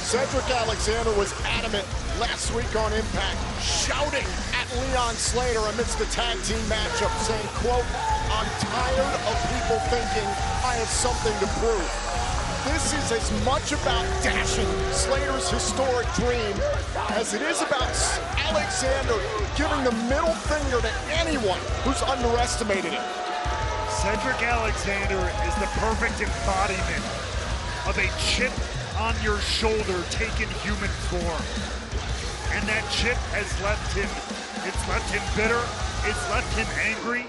Cedric Alexander was adamant last week on iMPACT, shouting at Leon Slater amidst the tag team matchup, saying, quote, "I'm tired of people thinking I have something to prove." This is as much about dashing Slater's historic dream as it is about Alexander giving the middle finger to anyone who's underestimated him. Cedric Alexander is the perfect embodiment of a chip on your shoulder taking human form. And that chip has left him, it's left him bitter, it's left him angry,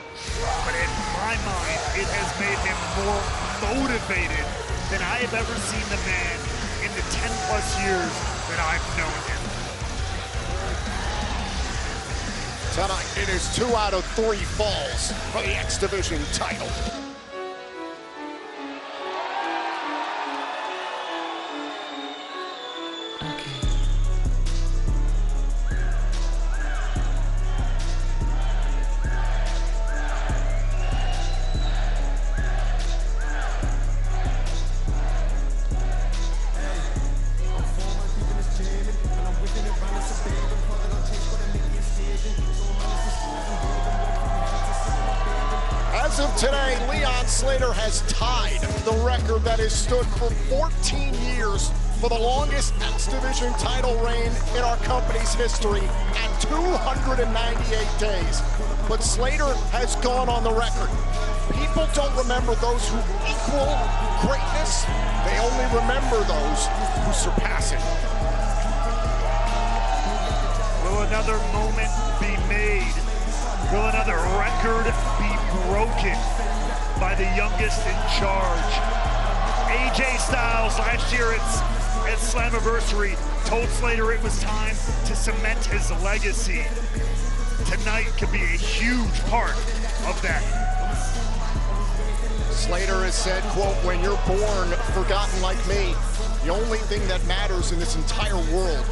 but in my mind, it has made him more motivated than I have ever seen the man in the 10+ years that I've known him. Tonight, it is 2 out of 3 falls for the X Division title. As of today, Leon Slater has tied the record that has stood for 14 years for the longest X Division title reign in our company's history at 298 days. But Slater has gone on the record. People don't remember those who equal greatness. They only remember those who surpass it. Will another moment be made? Will another record be broken by the youngest in charge? AJ Styles last year at Slammiversary told Slater it was time to cement his legacy. Tonight could be a huge part of that. Slater has said, quote, "When you're born forgotten like me, the only thing that matters in this entire world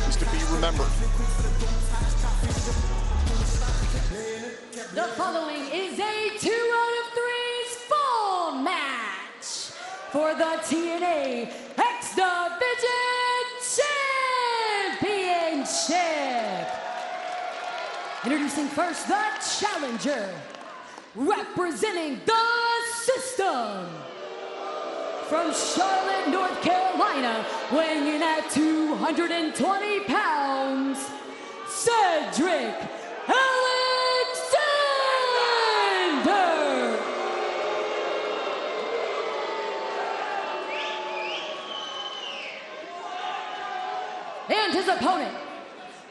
is to be remembered." The following is a 2 out of 3 fall match for the TNA X Division Championship. Introducing first the challenger, representing the system. From Charlotte, North Carolina, weighing in at 220 pounds, Cedric Alexander. And his opponent,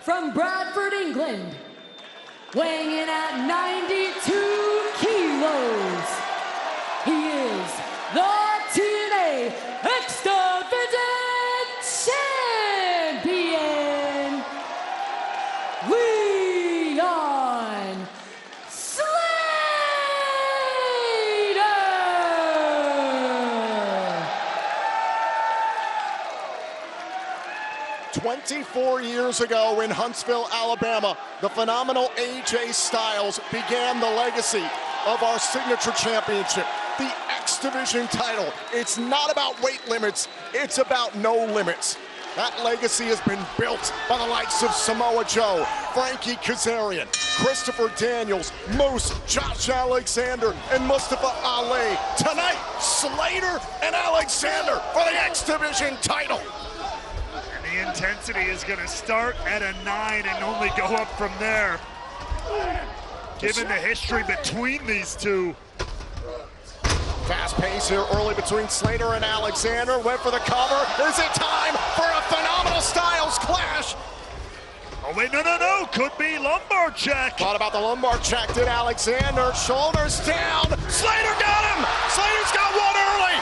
from Bradford, England, weighing in at 92 kilos, he is the TNA X Division Champion, Leon Slater! 24 years ago in Huntsville, Alabama, the phenomenal AJ Styles began the legacy of our signature championship, the X Division title. It's not about weight limits, it's about no limits. That legacy has been built by the likes of Samoa Joe, Frankie Kazarian, Christopher Daniels, Moose, Josh Alexander, and Mustafa Ali. Tonight, Slater and Alexander for the X Division title. The intensity is going to start at a 9 and only go up from there. Given the history between these two. Fast pace here early between Slater and Alexander. Went for the cover. Is it time for a phenomenal Styles clash? Oh wait, no. Could be lumbar check. Thought about the lumbar check, did Alexander. Shoulders down. Slater got him. Slater's got one early.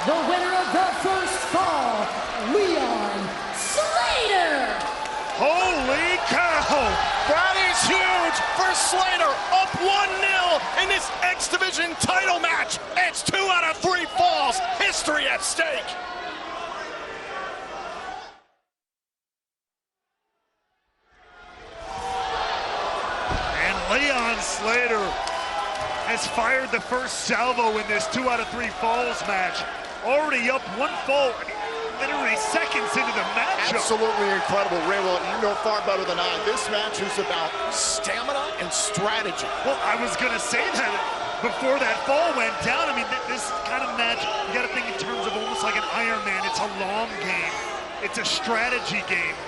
The winner of the first fall, Leon Slater. Holy cow! That is huge for Slater. Up 1-0 in this X Division title match. It's 2 out of 3 falls. History at stake. And Leon Slater has fired the first salvo in this 2 out of 3 falls match. Already up 1 fall. literally seconds into the matchup. Absolutely incredible, Ray. Well, you know far better than I. This match is about stamina and strategy. Well, I was gonna say that before that fall went down. I mean, this kind of match, you gotta think in terms of almost like an Iron Man. It's a long game. It's a strategy game.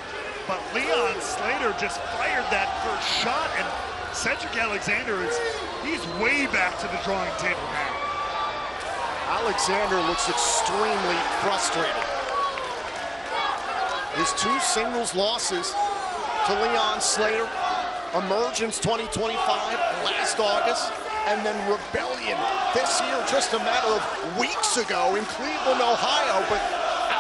But Leon Slater just fired that first shot, and Cedric Alexander he's way back to the drawing table now. Alexander looks extremely frustrated. His 2 singles losses to Leon Slater, Emergence 2025 last August, and then Rebellion this year, just a matter of weeks ago in Cleveland, Ohio. But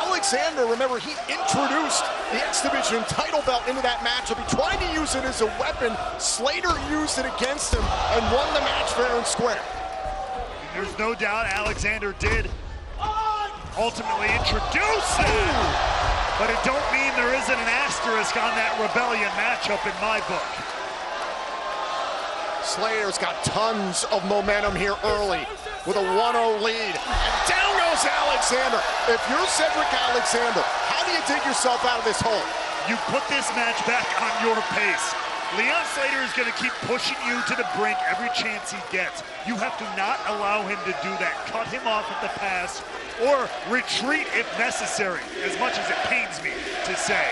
Alexander, remember, he introduced the X Division title belt into that matchup. He tried to use it as a weapon. Slater used it against him and won the match fair and square. There's no doubt Alexander did ultimately introduce that, but it don't mean there isn't an asterisk on that Rebellion matchup in my book. Slater's got tons of momentum here early with a 1-0 lead. And down goes Alexander. If you're Cedric Alexander, how do you dig yourself out of this hole? You put this match back on your pace. Leon Slater is going to keep pushing you to the brink every chance he gets. You have to not allow him to do that. Cut him off at the pass or retreat if necessary, as much as it pains me to say.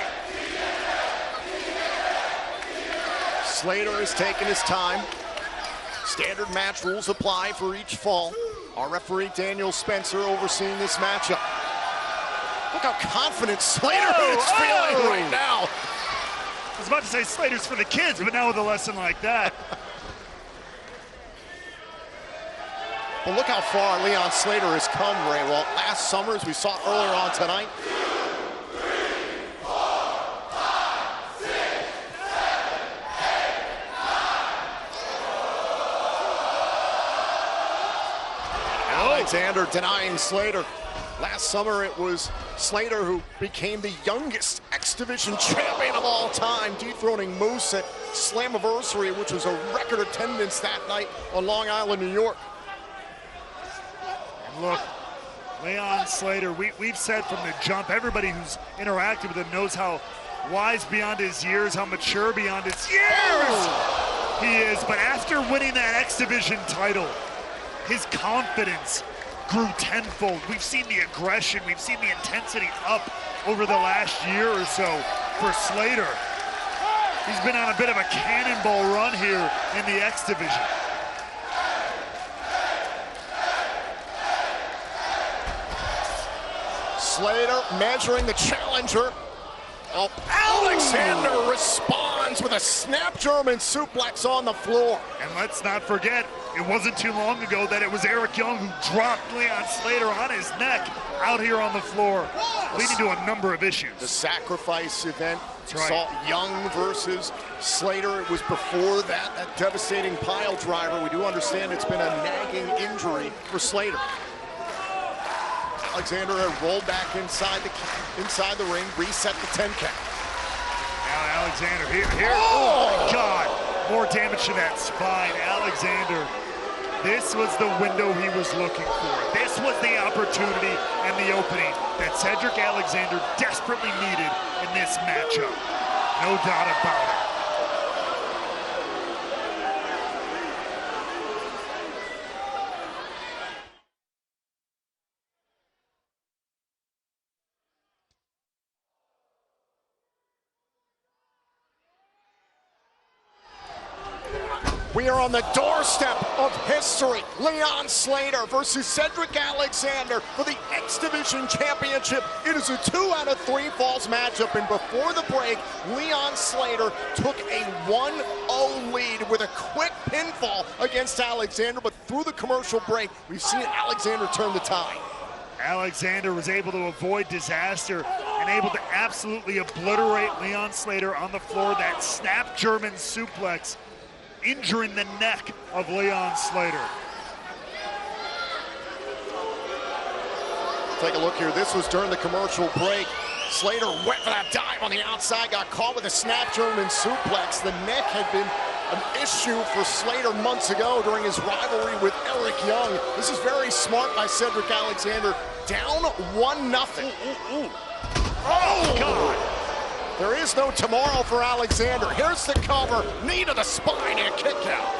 Slater is taking his time. Standard match rules apply for each fall. Our referee, Daniel Spencer, overseeing this matchup. Look how confident Slater is feeling right now. I was about to say Slater's for the kids, but now with a lesson like that. But look how far Leon Slater has come, Ray. Well, last summer, as we saw earlier on tonight, Alexander denying Slater. Last summer, it was Slater who became the youngest X Division champion of all time, dethroning Moose at Slammiversary, which was a record attendance that night on Long Island, New York. And look, Leon Slater, we've said from the jump, everybody who's interacted with him knows how wise beyond his years, how mature beyond his years he is. But after winning that X Division title, his confidence grew tenfold. We've seen the aggression, we've seen the intensity up over the last year or so for Slater. He's been on a bit of a cannonball run here in the X Division. Slater measuring the challenger. Oh, Alexander responds with a snap German suplex on the floor. And let's not forget, it wasn't too long ago that it was Eric Young who dropped Leon Slater on his neck out here on the floor, leading to a number of issues. The sacrifice event right. saw Young versus Slater. It was before that devastating pile driver. We do understand it's been a nagging injury for Slater. Alexander had rolled back inside the ring, reset the 10 count. Now Alexander here. Oh my God! More damage to that spine. Alexander, this was the window he was looking for. This was the opportunity and the opening that Cedric Alexander desperately needed in this matchup. No doubt about it. We are on the doorstep of history. Leon Slater versus Cedric Alexander for the X Division Championship. It is a 2 out of 3 falls matchup, and before the break, Leon Slater took a 1-0 lead with a quick pinfall against Alexander, but through the commercial break, we've seen Alexander turn the tide. Alexander was able to avoid disaster and able to absolutely obliterate Leon Slater on the floor. That snap German suplex, injuring the neck of Leon Slater. Take a look here. This was during the commercial break. Slater went for that dive on the outside, got caught with a snap German suplex. The neck had been an issue for Slater months ago during his rivalry with Eric Young. This is very smart by Cedric Alexander. Down 1-0. Oh, God. There is no tomorrow for Alexander. Here's the cover, knee to the spine and kick out.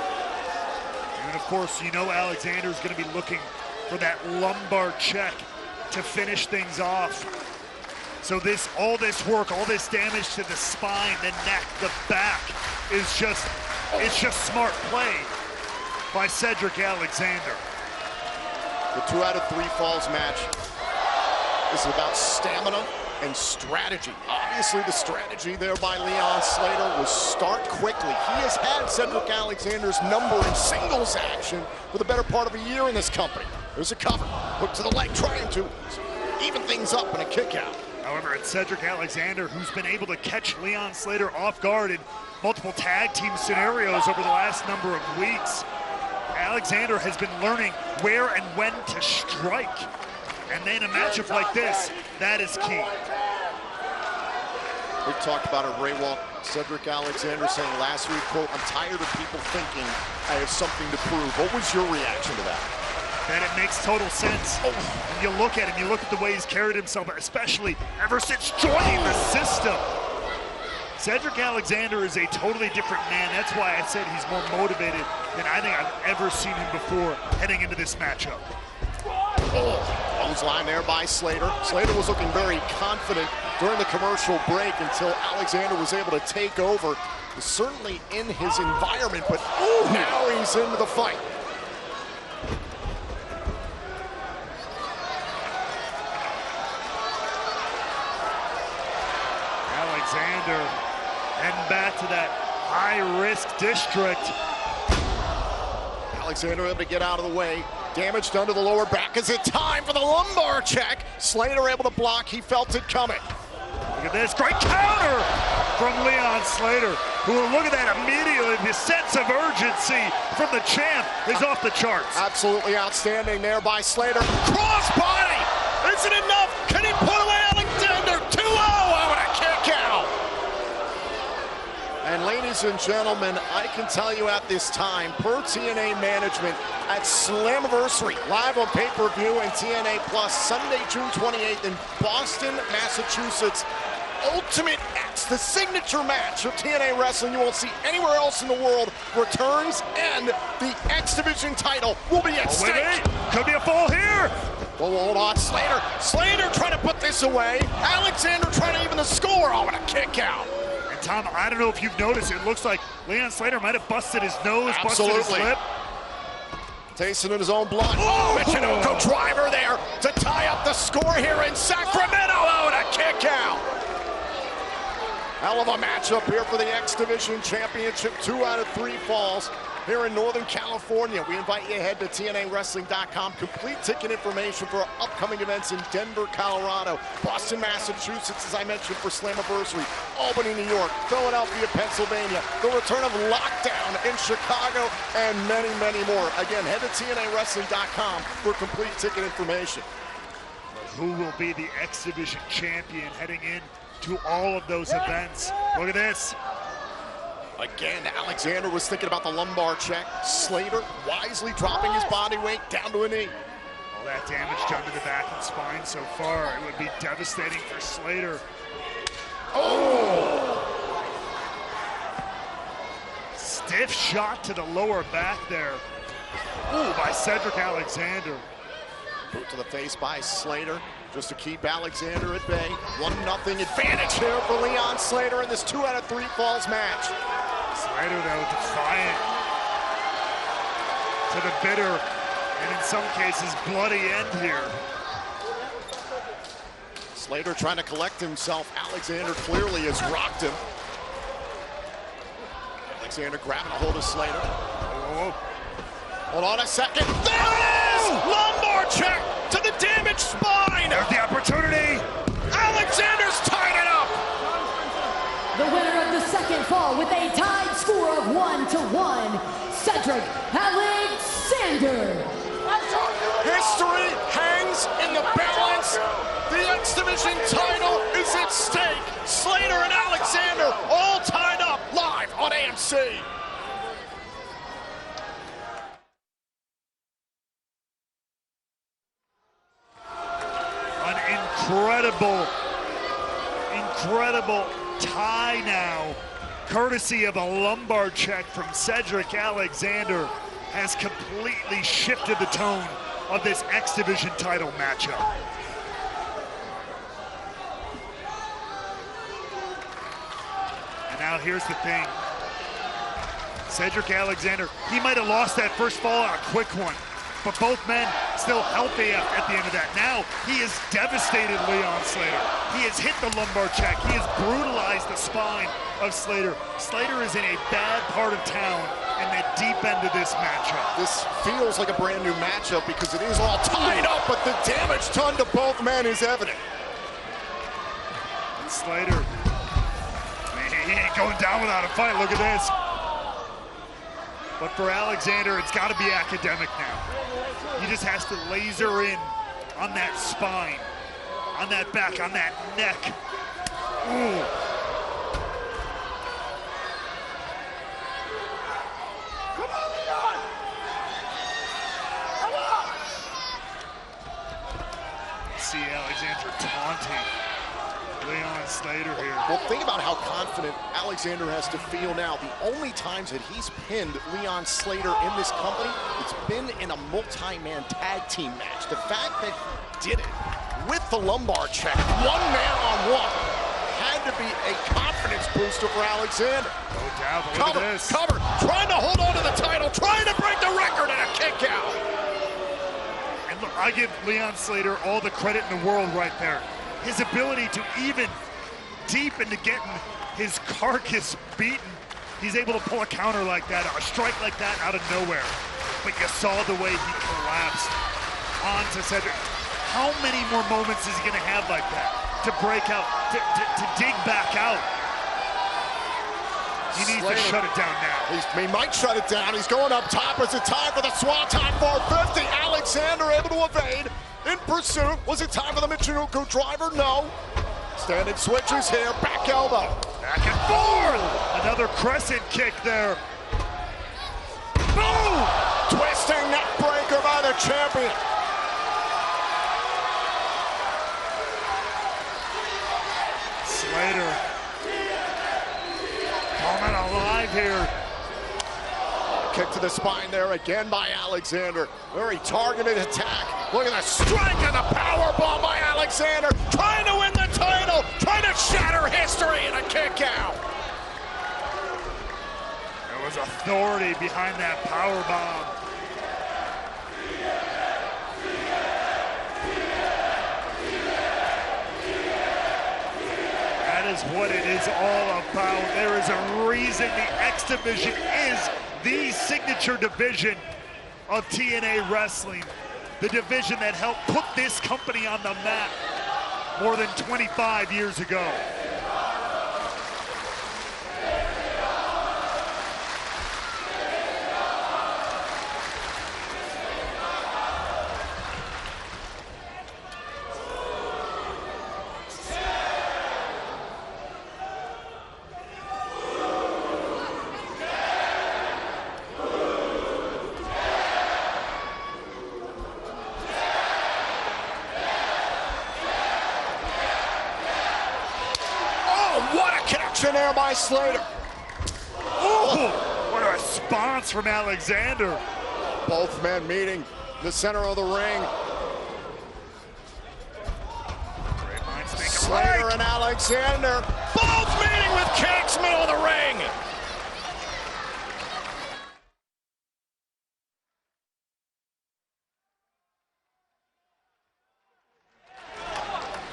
And of course, you know Alexander's going to be looking for that lumbar check to finish things off. So all this work, all this damage to the spine, the neck, the back is just smart play by Cedric Alexander. The 2 out of 3 falls match is about stamina and strategy. Obviously, the strategy there by Leon Slater was start quickly. He has had Cedric Alexander's number in singles action for the better part of a year in this company. There's a cover, hook to the leg, trying to even things up and a kick out. However, it's Cedric Alexander who's been able to catch Leon Slater off guard in multiple tag team scenarios over the last number of weeks. Alexander has been learning where and when to strike. And then a matchup like this, that is key. We've talked about it, Ray Walt. Cedric Alexander saying last week, quote, "I'm tired of people thinking I have something to prove." What was your reaction to that? That it makes total sense. When you look at him, you look at the way he's carried himself, especially ever since joining the system. Cedric Alexander is a totally different man. That's why I said he's more motivated than I think I've ever seen him before heading into this matchup. Clothesline there by Slater. Slater was looking very confident during the commercial break until Alexander was able to take over. He's certainly in his environment, but now he's into the fight. Alexander heading back to that high-risk district. Alexander able to get out of the way. Damage done to the lower back. Is it time for the lumbar check? Slater able to block. He felt it coming. Look at this great counter from Leon Slater, who, look at that immediately. The sense of urgency from the champ is off the charts. Absolutely outstanding there by Slater. Crossbody! Is it enough? Can he put away Alexander? 2-0 out a kick out. And ladies and gentlemen, I can tell you at this time, per TNA management, at Slammiversary, live on pay-per-view and TNA Plus, Sunday, June 28th in Boston, Massachusetts. Ultimate X, the signature match of TNA wrestling you won't see anywhere else in the world, returns, and the X Division title will be at stake. Wait. Could be a fall here. Well, hold on, Slater trying to put this away. Alexander trying to even the score. Oh, and a kick out. And Tom, I don't know if you've noticed, it looks like Leon Slater might have busted his nose, busted his lip. Tasting in his own blood. Oh, Michinoku driver there to tie up the score here in Sacramento. Oh, and a kick out. Hell of a matchup here for the X Division Championship. 2 out of 3 falls here in Northern California. We invite you to head to TNAWrestling.com. Complete ticket information for upcoming events in Denver, Colorado, Boston, Massachusetts, as I mentioned, for Slammiversary, Albany, New York, Philadelphia, Pennsylvania, the return of Lockdown in Chicago, and many, many more. Again, head to TNAWrestling.com for complete ticket information. Who will be the X Division champion heading in to all of those events? Look at this. Again, Alexander was thinking about the lumbar check. Slater wisely dropping his body weight down to a knee. All that damage done to the back and spine so far, it would be devastating for Slater. Oh! Stiff shot to the lower back there. Ooh, by Cedric Alexander. Boot to the face by Slater, just to keep Alexander at bay. 1-0 advantage here for Leon Slater in this 2 out of 3 falls match. Slater, though, defiant to the bitter, and in some cases, bloody end here. Slater trying to collect himself. Alexander clearly has rocked him. Alexander grabbing a hold of Slater. Oh. Hold on a second. There it is! Lumbar check to the damaged spine. There's the opportunity. Alexander's tied it up. The winner of the second fall with a tied score of 1-1, Cedric Alexander. History hangs in the balance. The X Division title is at stake. Slater and Alexander all tied up live on AMC. incredible tie now, courtesy of a lumbar check from Cedric Alexander, has completely shifted the tone of this X Division title matchup. And now here's the thing. Cedric Alexander, he might have lost that first fall on a quick one, but both men still healthy at the end of that. Now he has devastated Leon Slater. He has hit the lumbar check. He has brutalized the spine of Slater. Slater is in a bad part of town in the deep end of this matchup. This feels like a brand new matchup because it is all tied up, but the damage done to both men is evident. And Slater, man, he ain't going down without a fight. Look at this. But for Alexander, it's got to be academic now. He just has to laser in on that spine, on that back, on that neck. Ooh. Come on, Leon! Come on! See Alexander taunting Leon Slater here. Well, think about how confident Alexander has to feel now. The only times that he's pinned Leon Slater in this company, it's been in a multi-man tag team match. The fact that he did it with the lumbar check, one man on one, had to be a confidence booster for Alexander. No doubt, but look at this. Cover, trying to hold on to the title, trying to break the record, and a kick out. And look, I give Leon Slater all the credit in the world right there. His ability to even deep into getting his carcass beaten, he's able to pull a counter like that, a strike like that out of nowhere. But you saw the way he collapsed onto Cedric. How many more moments is he gonna have like that to break out, to dig back out? He needs to shut it down now. He might shut it down. He's going up top. Is it time for the Swanton 450? Alexander able to evade. In pursuit. Was it time for the Michinoku driver? No. Standing switches here. Back elbow. Back and forth. Another crescent kick there. Boom! Twisting neck breaker by the champion. Slater coming alive here. Kick to the spine there again by Alexander. Very targeted attack. Look at the strike and the power bomb by Alexander. Trying to win the title. Trying to shatter history and a kick out. There was authority behind that power bomb. That is what it is all about. There is a reason the X Division is the signature division of TNA Wrestling. The division that helped put this company on the map more than 25 years ago. There by Slater. Ooh, what a response from Alexander. Both men meeting the center of the ring. Great minds think Slater alike. and Alexander both meeting with kicks, middle of the ring.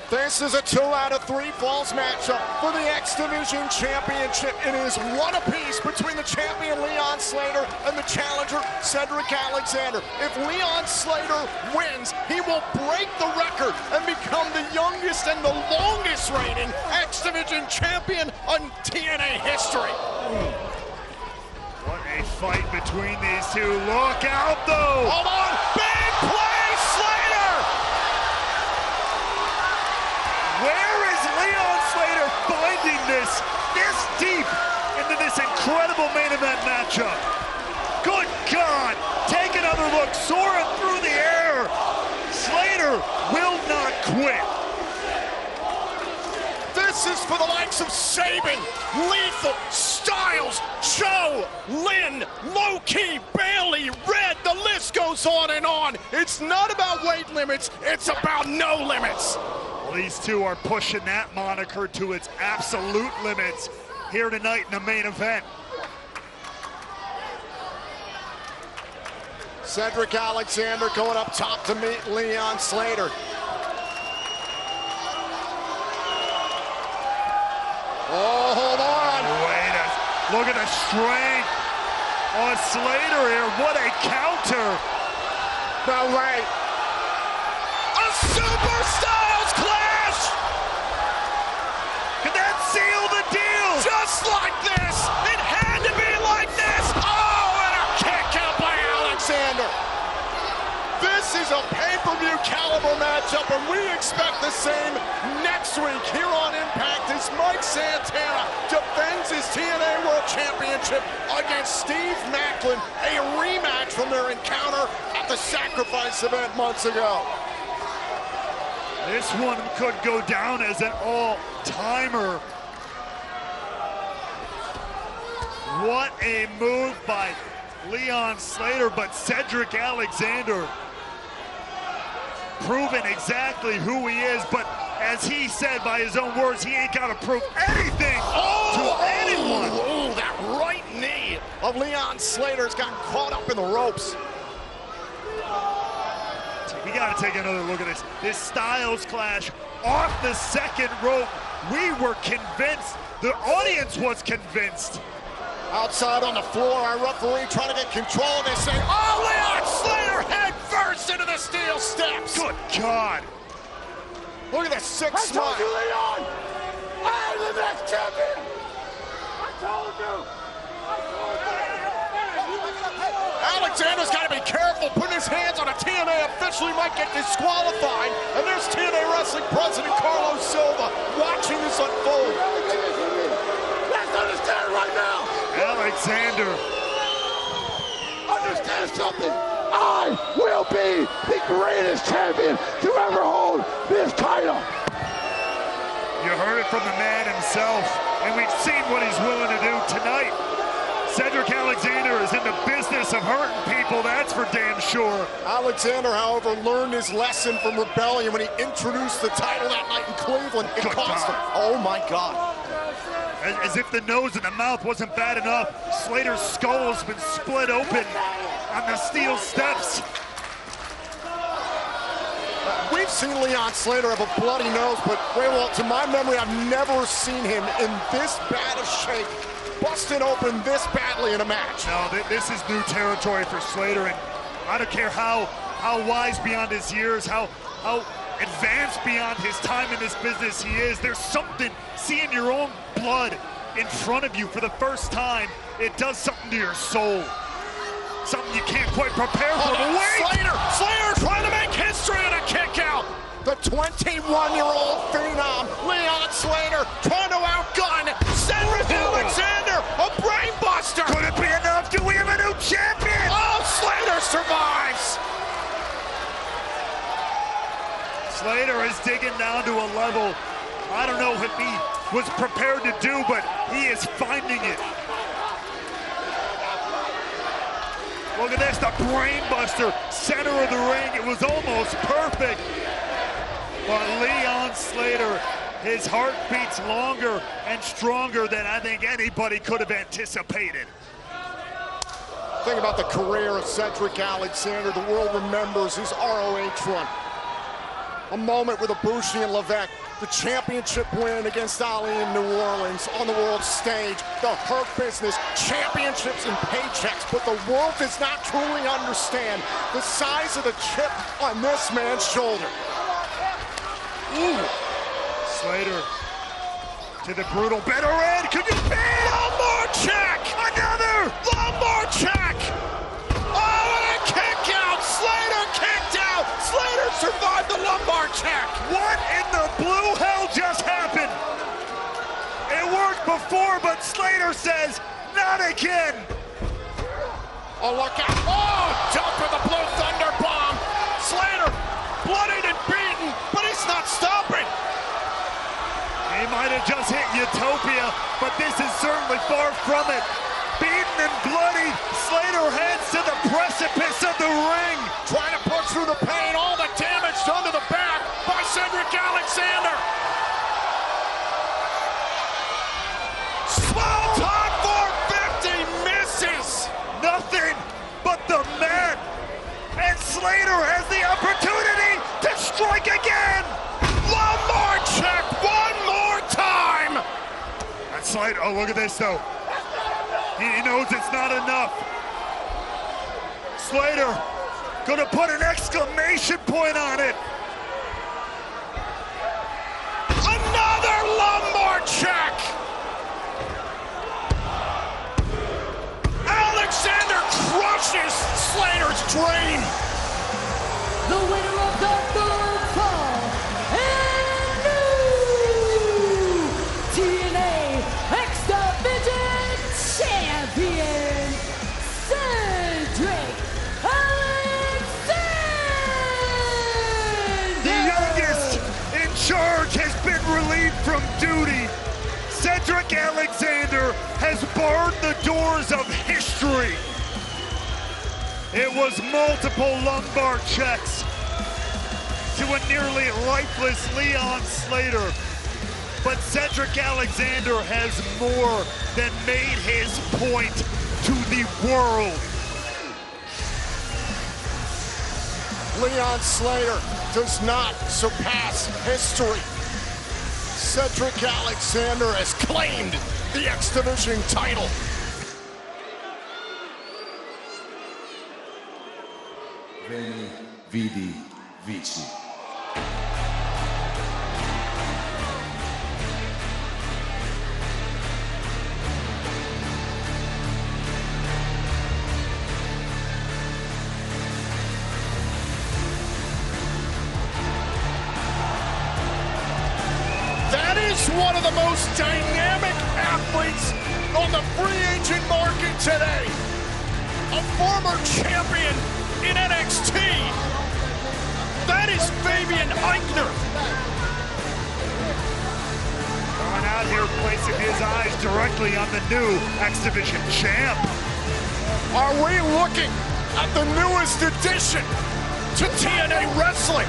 This is a 2 out of 3 falls matchup for the X Division Championship. It is one apiece between the champion Leon Slater and the challenger Cedric Alexander. If Leon Slater wins, he will break the record and become the youngest and the longest reigning X Division champion in TNA history. What a fight between these two. Look out though. Hold on, big play, Slater! Where is Leon Slater finding this deep into this incredible main event matchup? Good God! Take another look, soaring through the air. Slater will not quit. is for the likes of Sabin, Lethal, Styles, Joe, Lynn, Low-Key, Bailey, Red, the list goes on and on. It's not about weight limits, it's about no limits. Well, these two are pushing that moniker to its absolute limits here tonight in the main event. Cedric Alexander going up top to meet Leon Slater. Oh, hold on. Look at the strength on Slater here. What a counter. No way. A Super Styles clash. Can that seal the deal? Just like this. It had to be like this. Oh, and a kick out by Alexander. This is a pay-per-view caliber matchup, and we expect the same next week here on iMPACT as Mike Santana defends his TNA World Championship against Steve Macklin, a rematch from their encounter at the Sacrifice event months ago. This one could go down as an all-timer. What a move by Leon Slater, but Cedric Alexander proving exactly who he is, but as he said by his own words, he ain't got to prove anything to anyone. Oh, that right knee of Leon Slater's got caught up in the ropes. We got to take another look at this. This Styles clash off the second rope. We were convinced. The audience was convinced. Outside on the floor, our referee trying to get control of this thing. Oh, Leon Slater head first into the steel steps. Good God. Look at that sick smile. I told you, Leon! I'm the next champion! I told you! Alexander's got to be careful putting his hands on a TNA official. He might get disqualified. And there's TNA Wrestling President Carlos Silva watching this unfold. Let's understand right now! Alexander. Understand something! I will be the greatest champion to ever hold this title! You heard it from the man himself, and we've seen what he's willing to do tonight. Cedric Alexander is in the business of hurting people, that's for damn sure. Alexander, however, learned his lesson from Rebellion when he introduced the title that night in Cleveland. It cost him. Oh my God. As if the nose and the mouth wasn't bad enough, Slater's skull has been split open on the steel steps. We've seen Leon Slater have a bloody nose, but well, to my memory, I've never seen him in this bad of shape, busting open this badly in a match. No, this is new territory for Slater, and I don't care how wise beyond his years, how advanced beyond his time in this business he is. There's something, seeing your own blood in front of you for the first time, it does something to your soul. Something you can't quite prepare for. But wait! Slater trying to make history in a kick out. The 21-year-old phenom, Leon Slater, trying to outgun Cedric Alexander, a brain buster. Could it be enough? Do we have a new champion? Oh, Slater survives. Slater is digging down to a level I don't know if he was prepared to do, but he is finding it. Look at this, the brain buster, center of the ring. It was almost perfect. But Leon Slater, his heart beats longer and stronger than I think anybody could have anticipated. Think about the career of Cedric Alexander. The world remembers his ROH run. A moment with Ibushi and Levesque, the championship win against Ali in New Orleans on the world stage, the Hurt Business, championships and paychecks, but the world does not truly understand the size of the chip on this man's shoulder. Ooh. Slater to the brutal better end. Could you pin? Lumbar check! Another! Lumbar check! Oh, and a kick out! Slater kicked out! Slater survived the lumbar check! What in the blue hell just happened? It worked before, but Slater says, not again! Oh, look out! Oh, jump for the Blue Thunder bomb! Slater, bloodied and beaten, but he's not stopping! He might have just hit utopia, but this is certainly far from it. Beaten and bloody, Slater heads to the precipice of the ring. Trying to push through the pain, all the damage done to the back by Cedric Alexander. Small time 450 misses. Nothing but the mat. And Slater has the opportunity to strike again. Lumbar check one more time. And Slater, oh, look at this though. He knows it's not enough. Slater gonna put an exclamation point on it. Another lumbar check. Alexander crushes Slater's dream. The winner of the third fall and new TNA X Division champion, Cedric Alexander. The youngest in charge has been relieved from duty. Cedric Alexander has barred the doors of history. It was multiple lumbar checks to a nearly lifeless Leon Slater. But Cedric Alexander has more than made his point to the world. Leon Slater does not surpass history. Cedric Alexander has claimed the X Division title. Veni, vidi, vici. That is one of the most dynamic athletes on the free agent market today. A former champion in NXT. That is Fabian Eichner. Going out here, placing his eyes directly on the new X Division champ. Are we looking at the newest addition to TNA Wrestling?